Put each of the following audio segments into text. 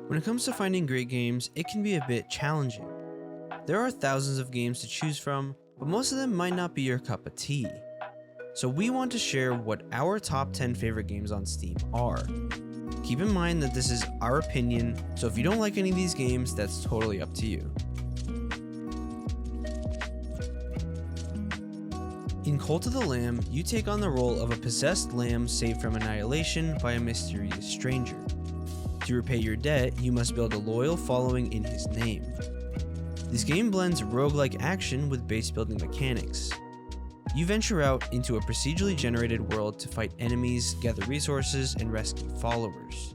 When it comes to finding great games, it can be a bit challenging. There are thousands of games to choose from, but most of them might not be your cup of tea. So we want to share what our top 10 favorite games on Steam are. Keep in mind that this is our opinion, so if you don't like any of these games, that's totally up to you. In Cult of the Lamb, you take on the role of a possessed lamb saved from annihilation by a mysterious stranger. To repay your debt, you must build a loyal following in his name. This game blends roguelike action with base building mechanics. You venture out into a procedurally generated world to fight enemies, gather resources, and rescue followers.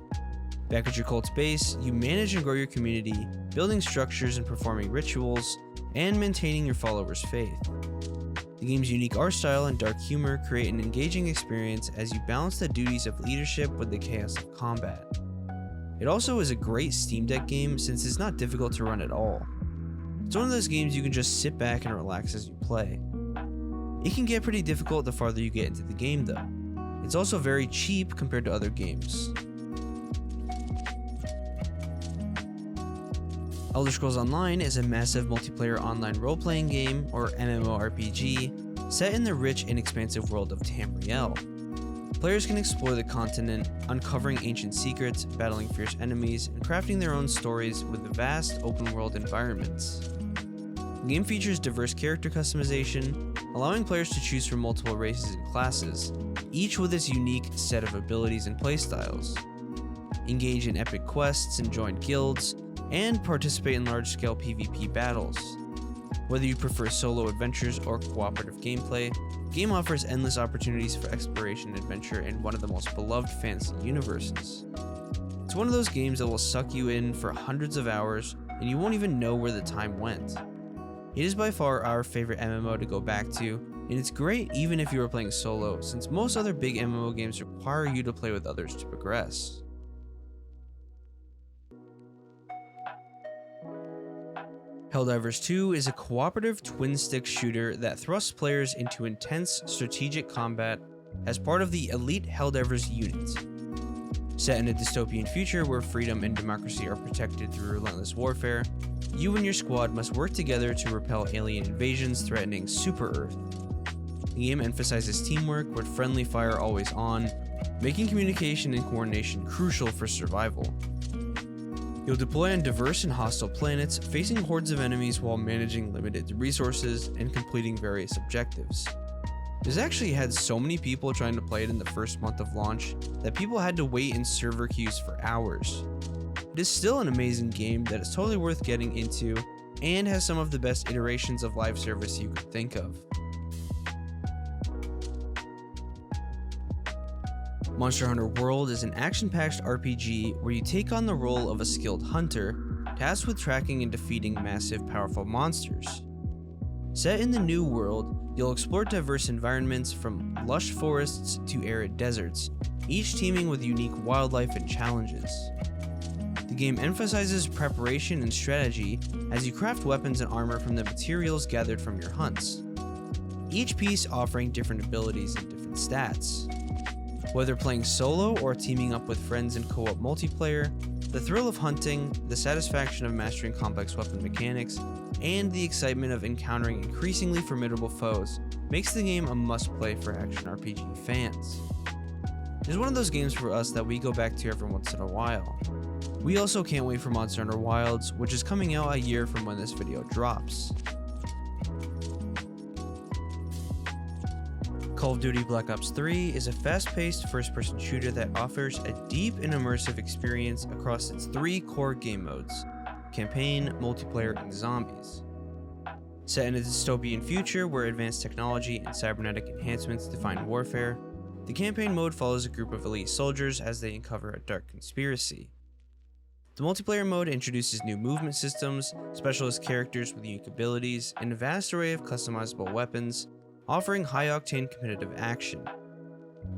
Back at your cult's base, you manage and grow your community, building structures and performing rituals, and maintaining your followers' faith. The game's unique art style and dark humor create an engaging experience as you balance the duties of leadership with the chaos of combat. It also is a great Steam Deck game since it's not difficult to run at all. It's one of those games you can just sit back and relax as you play. It can get pretty difficult the farther you get into the game though. It's also very cheap compared to other games. Elder Scrolls Online is a massive multiplayer online role-playing game, or MMORPG, set in the rich and expansive world of Tamriel. Players can explore the continent, uncovering ancient secrets, battling fierce enemies, and crafting their own stories with vast open-world environments. The game features diverse character customization, allowing players to choose from multiple races and classes, each with its unique set of abilities and playstyles. Engage in epic quests and join guilds, and participate in large-scale PvP battles. Whether you prefer solo adventures or cooperative gameplay, the game offers endless opportunities for exploration and adventure in one of the most beloved fantasy universes. It's one of those games that will suck you in for hundreds of hours, and you won't even know where the time went. It is by far our favorite MMO to go back to, and it's great even if you are playing solo, since most other big MMO games require you to play with others to progress. Helldivers 2 is a cooperative twin-stick shooter that thrusts players into intense strategic combat as part of the elite Helldivers unit. Set in a dystopian future where freedom and democracy are protected through relentless warfare, you and your squad must work together to repel alien invasions threatening Super-Earth. The game emphasizes teamwork with friendly fire always on, making communication and coordination crucial for survival. You'll deploy on diverse and hostile planets, facing hordes of enemies while managing limited resources and completing various objectives. This actually had so many people trying to play it in the first month of launch that people had to wait in server queues for hours. It is still an amazing game that is totally worth getting into and has some of the best iterations of live service you could think of. Monster Hunter World is an action-packed RPG where you take on the role of a skilled hunter, tasked with tracking and defeating massive, powerful monsters. Set in the New World, you'll explore diverse environments from lush forests to arid deserts, each teeming with unique wildlife and challenges. The game emphasizes preparation and strategy as you craft weapons and armor from the materials gathered from your hunts, each piece offering different abilities and different stats. Whether playing solo or teaming up with friends in co-op multiplayer, the thrill of hunting, the satisfaction of mastering complex weapon mechanics, and the excitement of encountering increasingly formidable foes makes the game a must-play for action RPG fans. It is one of those games for us that we go back to every once in a while. We also can't wait for Monster Hunter Wilds, which is coming out a year from when this video drops. Call of Duty Black Ops 3 is a fast-paced first-person shooter that offers a deep and immersive experience across its three core game modes: campaign, multiplayer, and zombies. Set in a dystopian future where advanced technology and cybernetic enhancements define warfare, the campaign mode follows a group of elite soldiers as they uncover a dark conspiracy. The multiplayer mode introduces new movement systems, specialist characters with unique abilities, and a vast array of customizable weapons, offering high-octane competitive action.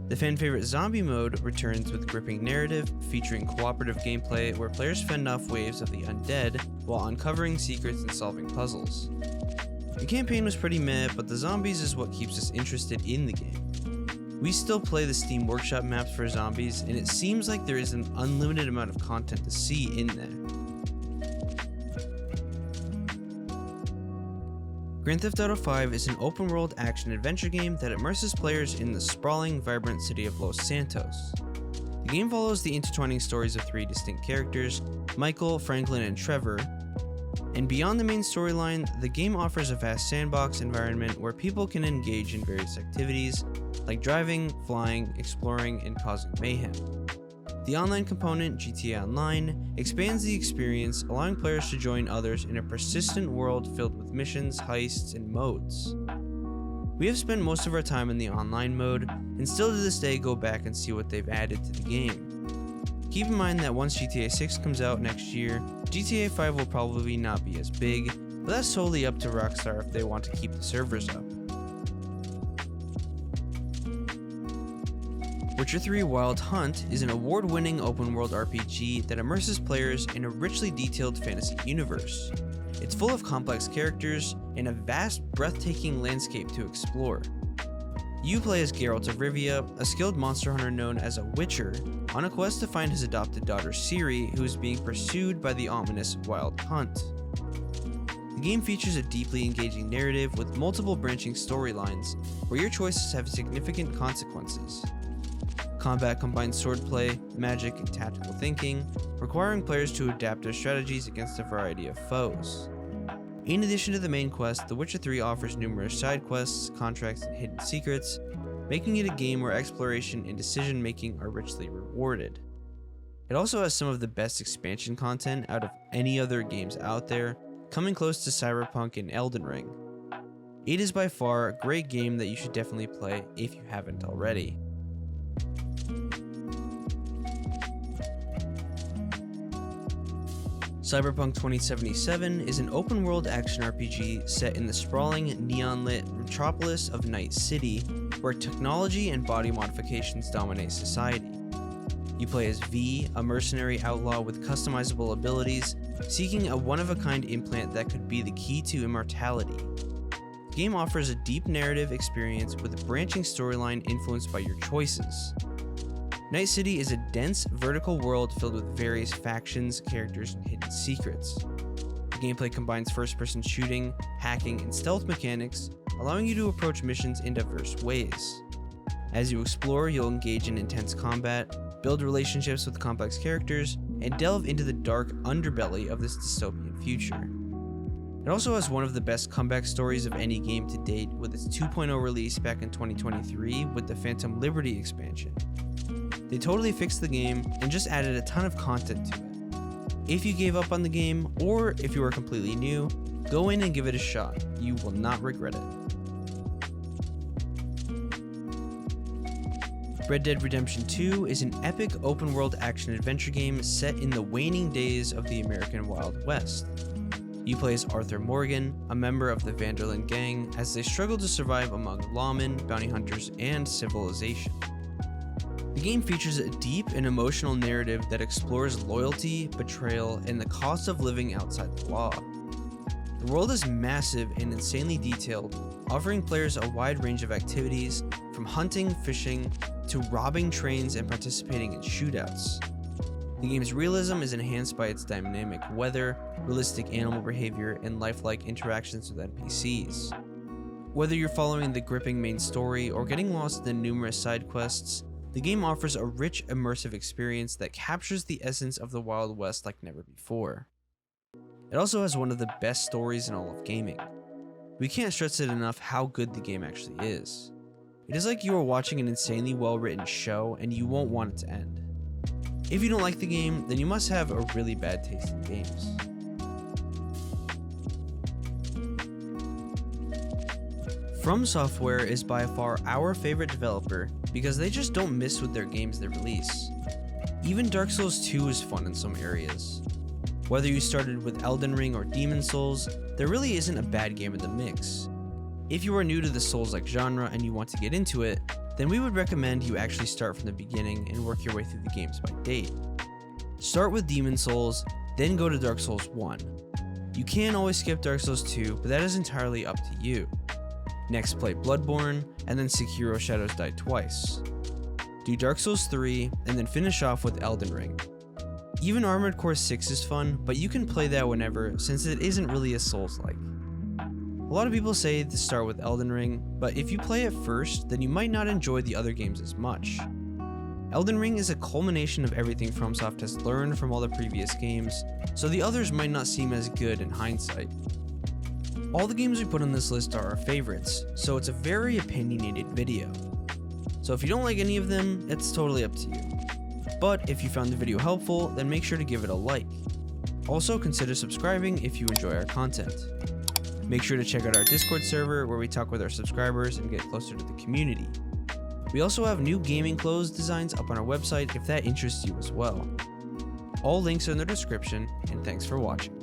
The fan-favorite zombie mode returns with gripping narrative, featuring cooperative gameplay where players fend off waves of the undead while uncovering secrets and solving puzzles. The campaign was pretty meh, but the zombies is what keeps us interested in the game. We still play the Steam Workshop maps for zombies, and it seems like there is an unlimited amount of content to see in there. Grand Theft Auto V is an open-world action-adventure game that immerses players in the sprawling, vibrant city of Los Santos. The game follows the intertwining stories of three distinct characters, Michael, Franklin, and Trevor, and beyond the main storyline, the game offers a vast sandbox environment where people can engage in various activities, like driving, flying, exploring, and causing mayhem. The online component, GTA Online, expands the experience, allowing players to join others in a persistent world filled with missions, heists, and modes. We have spent most of our time in the online mode, and still to this day go back and see what they've added to the game. Keep in mind that once GTA 6 comes out next year, GTA 5 will probably not be as big, but that's totally up to Rockstar if they want to keep the servers up. Witcher 3 Wild Hunt is an award-winning open-world RPG that immerses players in a richly detailed fantasy universe. It's full of complex characters and a vast, breathtaking landscape to explore. You play as Geralt of Rivia, a skilled monster hunter known as a Witcher, on a quest to find his adopted daughter Ciri, who is being pursued by the ominous Wild Hunt. The game features a deeply engaging narrative with multiple branching storylines, where your choices have significant consequences. Combat combines swordplay, magic, and tactical thinking, requiring players to adapt their strategies against a variety of foes. In addition to the main quest, The Witcher 3 offers numerous side quests, contracts, and hidden secrets, making it a game where exploration and decision-making are richly rewarded. It also has some of the best expansion content out of any other games out there, coming close to Cyberpunk and Elden Ring. It is by far a great game that you should definitely play if you haven't already. Cyberpunk 2077 is an open-world action RPG set in the sprawling, neon-lit metropolis of Night City, where technology and body modifications dominate society. You play as V, a mercenary outlaw with customizable abilities, seeking a one-of-a-kind implant that could be the key to immortality. The game offers a deep narrative experience with a branching storyline influenced by your choices. Night City is a dense, vertical world filled with various factions, characters, and hidden secrets. The gameplay combines first-person shooting, hacking, and stealth mechanics, allowing you to approach missions in diverse ways. As you explore, you'll engage in intense combat, build relationships with complex characters, and delve into the dark underbelly of this dystopian future. It also has one of the best comeback stories of any game to date, with its 2.0 release back in 2023 with the Phantom Liberty expansion. They totally fixed the game and just added a ton of content to it. If you gave up on the game, or if you are completely new, go in and give it a shot. You will not regret it. Red Dead Redemption 2 is an epic open-world action-adventure game set in the waning days of the American Wild West. You play as Arthur Morgan, a member of the Van der Linde gang, as they struggle to survive among lawmen, bounty hunters, and civilization. The game features a deep and emotional narrative that explores loyalty, betrayal, and the cost of living outside the law. The world is massive and insanely detailed, offering players a wide range of activities, from hunting, fishing, to robbing trains and participating in shootouts. The game's realism is enhanced by its dynamic weather, realistic animal behavior, and lifelike interactions with NPCs. Whether you're following the gripping main story or getting lost in the numerous side quests, the game offers a rich, immersive experience that captures the essence of the Wild West like never before. It also has one of the best stories in all of gaming. We can't stress it enough how good the game actually is. It is like you are watching an insanely well-written show and you won't want it to end. If you don't like the game, then you must have a really bad taste in games. From Software is by far our favorite developer because they just don't miss with their games they release. Even Dark Souls 2 is fun in some areas. Whether you started with Elden Ring or Demon Souls, there really isn't a bad game in the mix. If you are new to the Souls-like genre and you want to get into it, then we would recommend you actually start from the beginning and work your way through the games by date. Start with Demon Souls, then go to Dark Souls 1. You can always skip Dark Souls 2, but that is entirely up to you. Next play Bloodborne, and then Sekiro Shadows Die twice. Do Dark Souls 3, and then finish off with Elden Ring. Even Armored Core 6 is fun, but you can play that whenever since it isn't really a Souls-like. A lot of people say to start with Elden Ring, but if you play it first, then you might not enjoy the other games as much. Elden Ring is a culmination of everything FromSoft has learned from all the previous games, so the others might not seem as good in hindsight. All the games we put on this list are our favorites, so it's a very opinionated video. So if you don't like any of them, it's totally up to you. But if you found the video helpful, then make sure to give it a like. Also consider subscribing if you enjoy our content. Make sure to check out our Discord server where we talk with our subscribers and get closer to the community. We also have new gaming clothes designs up on our website if that interests you as well. All links are in the description, and thanks for watching.